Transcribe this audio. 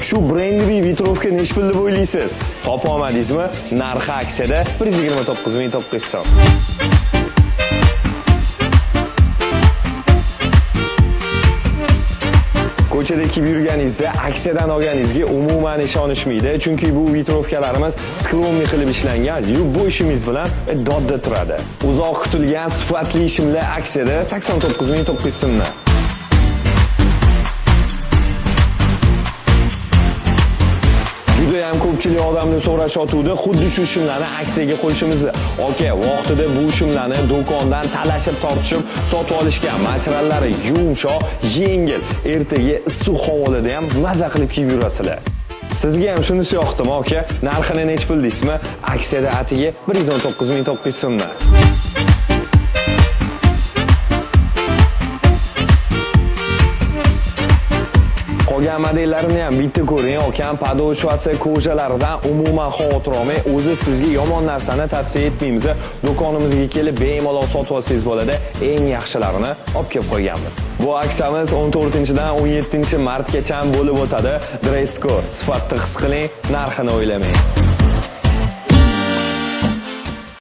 Shu brendli vitrovka nech pul deb o'ylaysiz? Topa olmadingizmi? Narxi aksiyada 129.900 so'm. Ko'chada kiyib yurganingizda aksiyadan olganingizga umuman ishonishmaydi, chunki bu vitrovkalarimiz skromniy qilib ishlangan, bu ishingiz bilan dodda turadi. Uzoq kutilgan sifatli shimlar aksiyada 89.900 so'mdan. Juda ham ko'pchilik odamning so'rashotuvdi, xuddi shu shimlarni aksiyaga qo'yishimizni. Okey, vaqtida bu shimlarni do'kondan talashib tortishib sotib olishgan. Materiallari yumshoq, yengil, ertaga issiq havoda ham maza qilib kiyib yurasizlar. Sizga ham shunisi yoqdimi, aka? Narxini nech pul deysizmi? Aksiyada atiga 119.900 so'mdan. Qolgan modellarini ham bitta ko'ring, akam podошвасы ko'jalaridan umuman xavotir olmay, o'zi sizga yomon narsani tavsiya etmaymiz. Do'konimizga kelib bemalol sotib olsangiz bo'ladi, eng yaxshilarini olib kelib qo'yganmiz. Bu aksiyamiz 14-dan 17-martgacha bo'lib o'tadi. Dress code, sifatni his qiling, narxini o'ylamang.